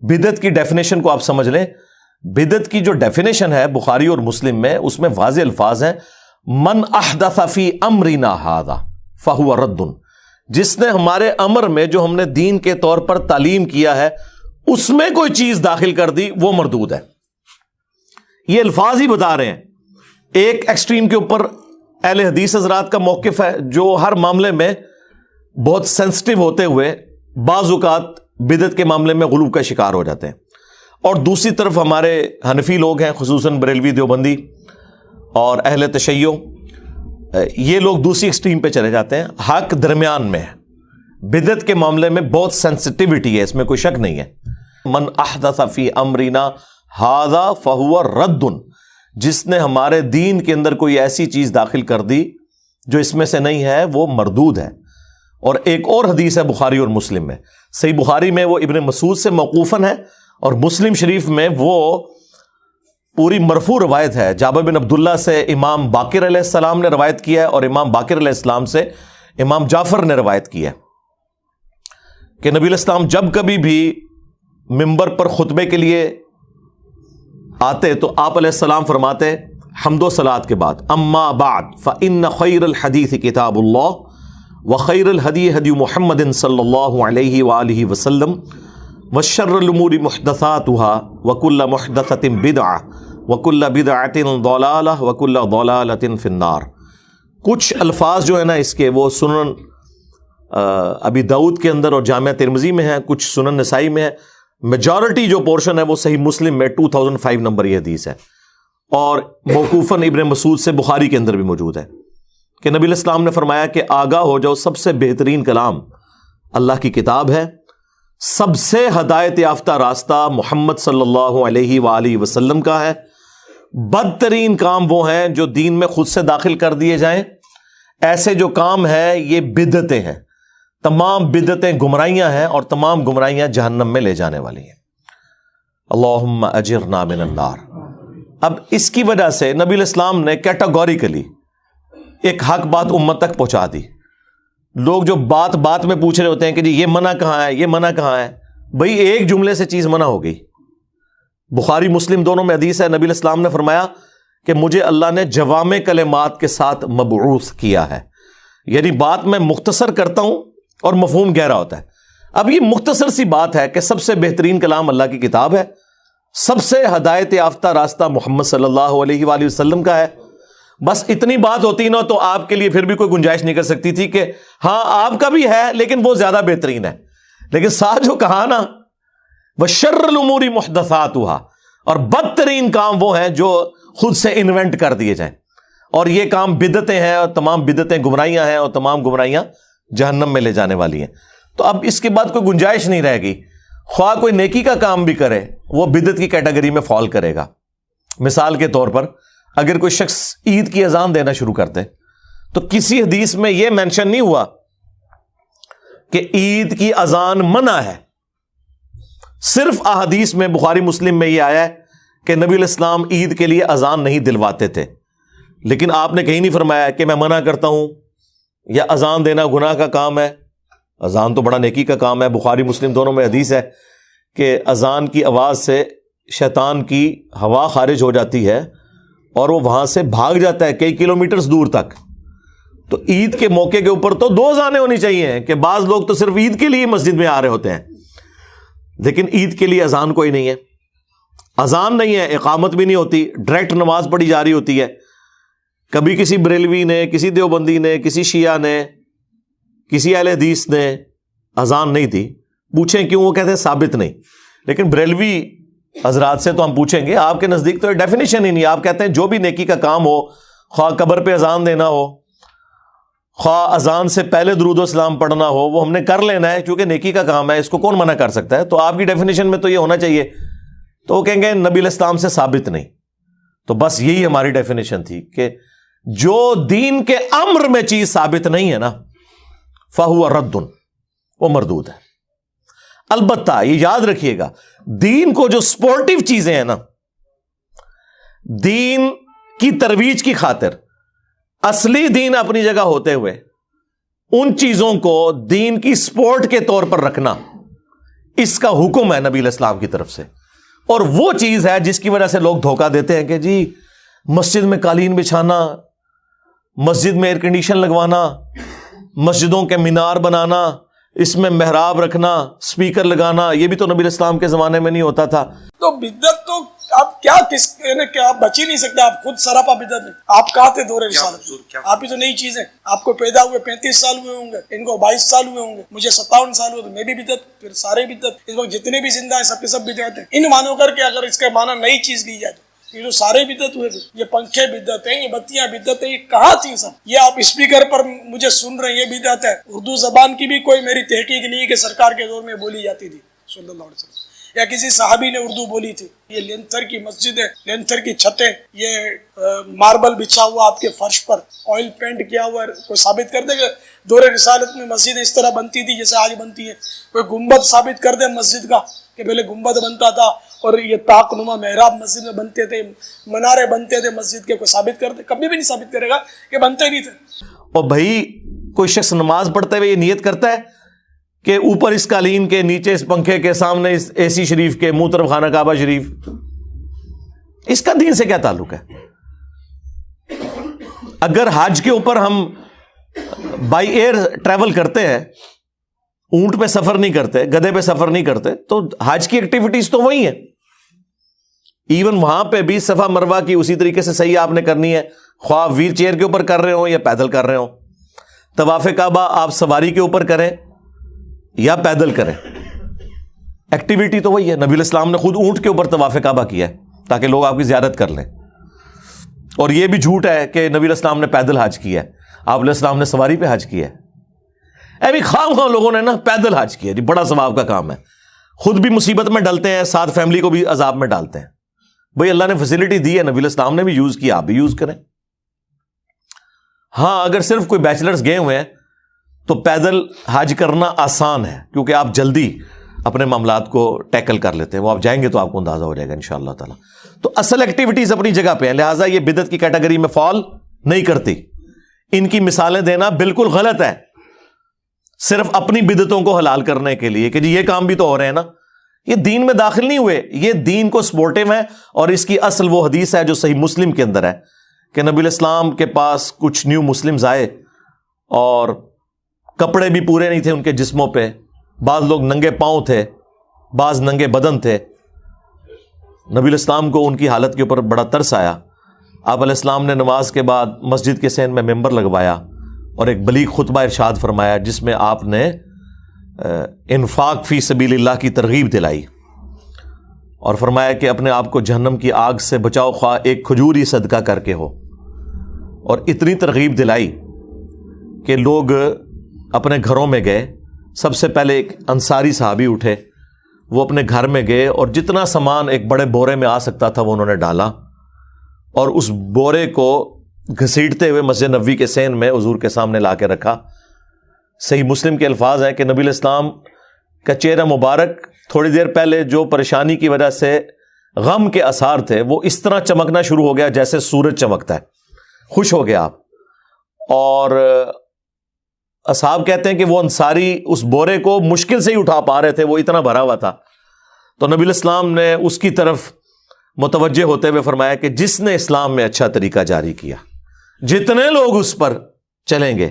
بدعت کی ڈیفینیشن کو آپ سمجھ لیں. بدعت کی جو ڈیفینیشن ہے بخاری اور مسلم میں، اس میں واضح الفاظ ہیں، من احدث فی امرنا ھذا فہو رد. جس نے ہمارے امر میں، جو ہم نے دین کے طور پر تعلیم کیا ہے، اس میں کوئی چیز داخل کر دی، وہ مردود ہے. یہ الفاظ ہی بتا رہے ہیں. ایک ایکسٹریم کے اوپر اہل حدیث حضرات کا موقف ہے جو ہر معاملے میں بہت سینسٹیو ہوتے ہوئے بعض اوقات بدعت کے معاملے میں غلو کا شکار ہو جاتے ہیں، اور دوسری طرف ہمارے حنفی لوگ ہیں، خصوصاً بریلوی دیوبندی اور اہل تشیع، یہ لوگ دوسری ایکسٹریم پہ چلے جاتے ہیں. حق درمیان میں ہے. بدعت کے معاملے میں بہت سینسٹیوٹی ہے، اس میں کوئی شک نہیں ہے. من احدث فی امرنا ھذا فہو رد. جس نے ہمارے دین کے اندر کوئی ایسی چیز داخل کر دی جو اس میں سے نہیں ہے، وہ مردود ہے. اور ایک اور حدیث ہے بخاری اور مسلم میں. صحیح بخاری میں وہ ابن مسعود سے موقوفاً ہے، اور مسلم شریف میں وہ پوری مرفوع روایت ہے. جابر بن عبداللہ سے امام باقر علیہ السلام نے روایت کیا ہے، اور امام باقر علیہ السلام سے امام جعفر نے روایت کی ہے کہ نبی علیہ السلام جب کبھی بھی منبر پر خطبے کے لیے آتے تو آپ علیہ السلام فرماتے حمد و صلات کے بعد، اما بعد فإن خیر الحدیث کتاب اللہ وخیر الہدی ہدی محمد صلی اللہ علیہ وآلہ وسلم وشر الامور محدثاتها وکل محدثۃ بدعہ وکل بدعۃ ضلالہ وکل ضلالۃ فی النار. کچھ الفاظ جو ہے نا اس کے، وہ سنن ابی داؤد کے اندر اور جامعہ ترمذی میں ہیں، کچھ سنن نسائی میں ہے. میجورٹی جو پورشن ہے وہ صحیح مسلم میں 2005 نمبر یہ حدیث ہے، اور موقوفاً ابن مسعود سے بخاری کے اندر بھی موجود ہے کہ نبی علیہ السلام نے فرمایا کہ آگاہ ہو جاؤ، سب سے بہترین کلام اللہ کی کتاب ہے، سب سے ہدایت یافتہ راستہ محمد صلی اللہ علیہ وآلہ وسلم کا ہے، بدترین کام وہ ہیں جو دین میں خود سے داخل کر دیے جائیں. ایسے جو کام ہے یہ بدعتیں ہیں، تمام بدعتیں گمراہیاں ہیں، اور تمام گمراہیاں جہنم میں لے جانے والی ہیں. اللہم اجرنا من النار. اب اس کی وجہ سے نبی علیہ السلام نے کیٹاگوریکلی ایک حق بات امت تک پہنچا دی. لوگ جو بات بات میں پوچھ رہے ہوتے ہیں کہ جی یہ منع کہاں ہے، یہ منع کہاں ہے، بھئی ایک جملے سے چیز منع ہو گئی. بخاری مسلم دونوں میں حدیث ہے، نبی علیہ السلام نے فرمایا کہ مجھے اللہ نے جوامع کلمات کے ساتھ مبعوث کیا ہے، یعنی بات میں مختصر کرتا ہوں اور مفہوم گہرا ہوتا ہے. اب یہ مختصر سی بات ہے کہ سب سے بہترین کلام اللہ کی کتاب ہے، سب سے ہدایت یافتہ راستہ محمد صلی اللہ علیہ وآلہ وسلم کا ہے. بس اتنی بات ہوتی نا تو آپ کے لیے پھر بھی کوئی گنجائش نہیں کر سکتی تھی کہ ہاں آپ کا بھی ہے لیکن وہ زیادہ بہترین ہے. لیکن ساتھ جو کہا نا وَشَرَّ الْأُمُورِ مُحْدَثَاتُهَا، اور بدترین کام وہ ہیں جو خود سے انوینٹ کر دیے جائیں، اور یہ کام بدعتیں ہیں، اور تمام بدعتیں گمراہیاں ہیں، اور تمام گمراہیاں جہنم میں لے جانے والی ہیں. تو اب اس کے بعد کوئی گنجائش نہیں رہے گی. خواہ کوئی نیکی کا کام بھی کرے وہ بدعت کی کیٹیگری میں فال کرے گا. مثال کے طور پر اگر کوئی شخص عید کی اذان دینا شروع کرتے تو کسی حدیث میں یہ مینشن نہیں ہوا کہ عید کی اذان منع ہے. صرف احادیث میں بخاری مسلم میں یہ آیا ہے کہ نبی علیہ السلام عید کے لیے اذان نہیں دلواتے تھے، لیکن آپ نے کہیں نہیں فرمایا کہ میں منع کرتا ہوں یا اذان دینا گناہ کا کام ہے. اذان تو بڑا نیکی کا کام ہے. بخاری مسلم دونوں میں حدیث ہے کہ اذان کی آواز سے شیطان کی ہوا خارج ہو جاتی ہے اور وہ وہاں سے بھاگ جاتا ہے کئی کلومیٹرز دور تک. تو عید کے موقع کے اوپر تو 2 اذانیں ہونی چاہیے کہ بعض لوگ تو صرف عید کے لیے مسجد میں آ رہے ہوتے ہیں، لیکن عید کے لیے اذان کوئی نہیں ہے. اذان نہیں ہے، اقامت بھی نہیں ہوتی، ڈائریکٹ نماز پڑھی جا رہی ہوتی ہے. کبھی کسی بریلوی نے، کسی دیوبندی نے، کسی شیعہ نے، کسی اہل حدیث نے اذان نہیں تھی. پوچھیں کیوں؟ وہ کہتے ہیں ثابت نہیں. لیکن بریلوی حضرات سے تو ہم پوچھیں گے، آپ کے نزدیک تو ڈیفینیشن ہی نہیں. آپ کہتے ہیں جو بھی نیکی کا کام ہو، خواہ قبر پہ اذان دینا ہو، خواہ اذان سے پہلے درود و سلام پڑھنا ہو، وہ ہم نے کر لینا ہے کیونکہ نیکی کا کام ہے، اس کو کون منع کر سکتا ہے. تو آپ کی ڈیفینیشن میں تو یہ ہونا چاہیے. تو وہ کہیں گے نبی علیہ السلام سے ثابت نہیں. تو بس یہی ہماری ڈیفینیشن تھی کہ جو دین کے امر میں چیز ثابت نہیں ہے نا فہو رد، وہ مردود ہے. البتہ یہ یاد رکھیے گا، دین کو جو سپورٹیو چیزیں ہیں نا، دین کی ترویج کی خاطر اصلی دین اپنی جگہ ہوتے ہوئے ان چیزوں کو دین کی سپورٹ کے طور پر رکھنا، اس کا حکم ہے نبی علیہ السلام کی طرف سے. اور وہ چیز ہے جس کی وجہ سے لوگ دھوکہ دیتے ہیں کہ جی مسجد میں قالین بچھانا، مسجد میں ایئر کنڈیشن لگوانا، مسجدوں کے مینار بنانا، اس میں محراب رکھنا، اسپیکر لگانا، یہ بھی تو نبی علیہ السلام کے زمانے میں نہیں ہوتا تھا. تو بدعت تو آپ کیا آپ بچ ہی نہیں سکتے. آپ خود سراپا بدعت ہیں. آپ کہاں تھے دور رسالت؟ آپ ہی تو نئی چیز ہے. آپ کو پیدا ہوئے 35 سال ہوئے ہوں گے، ان کو 22 سال ہوئے ہوں گے، مجھے 57 سال ہوئے، تو میں بھی بدعت، پھر سارے بدعت. اس وقت جتنے بھی زندہ ہیں سب کے سب بدعت ہیں. ان مانو کر کے اگر اس کا معنی نئی چیز لی جائے تو یہ جو سارے بدعت ہوئے تھے. یہ پنکھے بدعت ہیں، یہ بتیاں بدعت ہیں، یہ کہاں تھی سب؟ یہ آپ اسپیکر پر مجھے سن رہے ہیں، یہ بدعت ہے. اردو زبان کی بھی کوئی میری تحقیق نہیں ہے کہ سرکار کے دور میں بولی جاتی تھی صلی اللہ علیہ وسلم، یا کسی صحابی نے اردو بولی تھی. یہ لینتھر کی مسجد ہے، لینتھر کی چھتیں، یہ ماربل بچھا ہوا آپ کے فرش پر، آئل پینٹ کیا ہوا ہے. کوئی ثابت کر دے کہ دور رسالت میں مسجد اس طرح بنتی تھی جیسے آج بنتی ہے؟ کوئی گنبد ثابت کر دے مسجد کا کہ پہلے گنبد بنتا تھا اور یہ طاق نما محراب مسجد میں بنتے تھے، منارے بنتے تھے مسجد کے؟ کوئی ثابت کر دے؟ کبھی بھی نہیں ثابت کرے گا کہ بنتے نہیں تھے. اور بھائی کوئی شخص نماز پڑھتے ہوئے یہ نیت کرتا ہے کہ اوپر اس قالین کے، نیچے اس پنکھے کے، سامنے اس اے سی شریف کے، منہ طرف خانہ کعبہ شریف، اس کا دین سے کیا تعلق ہے؟ اگر حج کے اوپر ہم بائی ایئر ٹریول کرتے ہیں، اونٹ پہ سفر نہیں کرتے، گدھے پہ سفر نہیں کرتے، تو حج کی ایکٹیویٹیز تو وہی ہیں. ایون وہاں پہ بھی صفا مروہ کی اسی طریقے سے صحیح آپ نے کرنی ہے، خواہ ویل چیئر کے اوپر کر رہے ہوں یا پیدل کر رہے ہوں. طواف کعبہ آپ سواری کے اوپر کریں یا پیدل کریں، ایکٹیویٹی تو وہی ہے. نبی علیہ السلام نے خود اونٹ کے اوپر طواف کعبہ کیا ہے تاکہ لوگ آپ کی زیارت کر لیں. اور یہ بھی جھوٹ ہے کہ نبی علیہ السلام نے پیدل حج کیا ہے، آپ علیہ السلام نے سواری پہ حج کیا ہے. ابھی خام لوگوں نے نا پیدل حج کیا جی، بڑا ثواب کا کام ہے. خود بھی مصیبت میں ڈلتے ہیں، ساتھ فیملی کو بھی عذاب میں ڈالتے ہیں. بھئی اللہ نے فیسلٹی دی ہے، نبی علیہ السلام نے بھی یوز کیا، آپ بھی یوز کریں. ہاں اگر صرف کوئی بیچلرز گئے ہوئے ہیں تو پیدل حج کرنا آسان ہے، کیونکہ آپ جلدی اپنے معاملات کو ٹیکل کر لیتے ہیں. وہ آپ جائیں گے تو آپ کو اندازہ ہو جائے گا انشاءاللہ تعالی. تو اصل ایکٹیویٹیز اپنی جگہ پہ ہیں، لہٰذا یہ بدعت کی کیٹیگری میں فال نہیں کرتی. ان کی مثالیں دینا بالکل غلط ہے صرف اپنی بدعتوں کو حلال کرنے کے لیے کہ جی یہ کام بھی تو ہو رہے ہیں نا. یہ دین میں داخل نہیں ہوئے، یہ دین کو سپورٹیو ہے. اور اس کی اصل وہ حدیث ہے جو صحیح مسلم کے اندر ہے کہ نبی علیہ السلام کے پاس کچھ نیو مسلمز آئے اور کپڑے بھی پورے نہیں تھے ان کے جسموں پہ، بعض لوگ ننگے پاؤں تھے، بعض ننگے بدن تھے. نبی علیہ السلام کو ان کی حالت کے اوپر بڑا ترس آیا. آپ علیہ السلام نے نماز کے بعد مسجد کے صحن میں ممبر لگوایا اور ایک بلیغ خطبہ ارشاد فرمایا جس میں آپ نے انفاق فی سبیل اللہ کی ترغیب دلائی اور فرمایا کہ اپنے آپ کو جہنم کی آگ سے بچاؤ، خواہ ایک کھجور ہی صدقہ کر کے ہو. اور اتنی ترغیب دلائی کہ لوگ اپنے گھروں میں گئے. سب سے پہلے ایک انصاری صحابی اٹھے، وہ اپنے گھر میں گئے اور جتنا سامان ایک بڑے بورے میں آ سکتا تھا وہ انہوں نے ڈالا اور اس بورے کو گھسیٹتے ہوئے مسجد نبوی کے صحن میں حضور کے سامنے لا کے رکھا. صحیح مسلم کے الفاظ ہیں کہ نبی علیہ السلام کا چہرہ مبارک تھوڑی دیر پہلے جو پریشانی کی وجہ سے غم کے آثار تھے وہ اس طرح چمکنا شروع ہو گیا جیسے سورج چمکتا ہے. خوش ہو گیا آپ. اور اصحاب کہتے ہیں کہ وہ انصاری اس بورے کو مشکل سے ہی اٹھا پا رہے تھے، وہ اتنا بھرا ہوا تھا. تو نبی علیہ السلام نے اس کی طرف متوجہ ہوتے ہوئے فرمایا کہ جس نے اسلام میں اچھا طریقہ جاری کیا، جتنے لوگ اس پر چلیں گے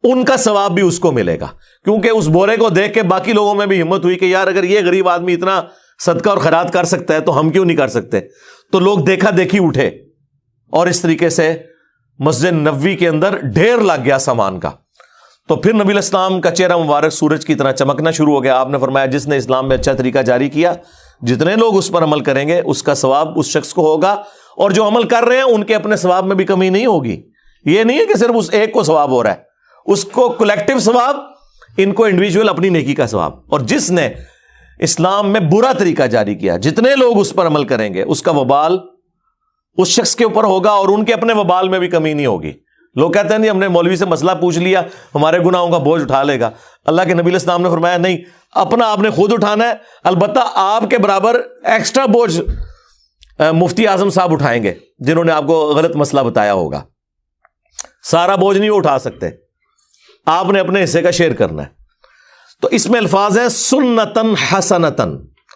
ان کا ثواب بھی اس کو ملے گا. کیونکہ اس بورے کو دیکھ کے باقی لوگوں میں بھی ہمت ہوئی کہ یار اگر یہ غریب آدمی اتنا صدقہ اور خیرات کر سکتا ہے تو ہم کیوں نہیں کر سکتے. تو لوگ دیکھا دیکھی اٹھے اور اس طریقے سے مسجد نبوی کے اندر ڈھیر لگ گیا سامان کا. تو پھر نبی علیہ السلام کا چہرہ مبارک سورج کی طرح چمکنا شروع ہو گیا. آپ نے فرمایا جس نے اسلام میں اچھا طریقہ جاری کیا، جتنے لوگ اس پر عمل کریں گے اس کا ثواب اس شخص کو ہوگا، اور جو عمل کر رہے ہیں ان کے اپنے ثواب میں بھی کمی نہیں ہوگی. یہ نہیں ہے کہ صرف اس ایک کو ثواب ہو رہا ہے، اس کو کلیکٹیو ثواب، ان کو انڈیویجول اپنی نیکی کا ثواب. اور جس نے اسلام میں برا طریقہ جاری کیا، جتنے لوگ اس پر عمل کریں گے اس کا وبال اس شخص کے اوپر ہوگا اور ان کے اپنے وبال میں بھی کمی نہیں ہوگی. لوگ کہتے ہیں نہیں ہم نے مولوی سے مسئلہ پوچھ لیا، ہمارے گناہوں کا بوجھ اٹھا لے گا. اللہ کے نبی علیہ السلام نے فرمایا نہیں، اپنا آپ نے خود اٹھانا ہے. البتہ آپ کے برابر ایکسٹرا بوجھ مفتی اعظم صاحب اٹھائیں گے جنہوں نے آپ کو غلط مسئلہ بتایا ہوگا. سارا بوجھ نہیں اٹھا سکتے، آپ نے اپنے حصے کا شیئر کرنا ہے. تو اس میں الفاظ ہیں سنتن حسنتن،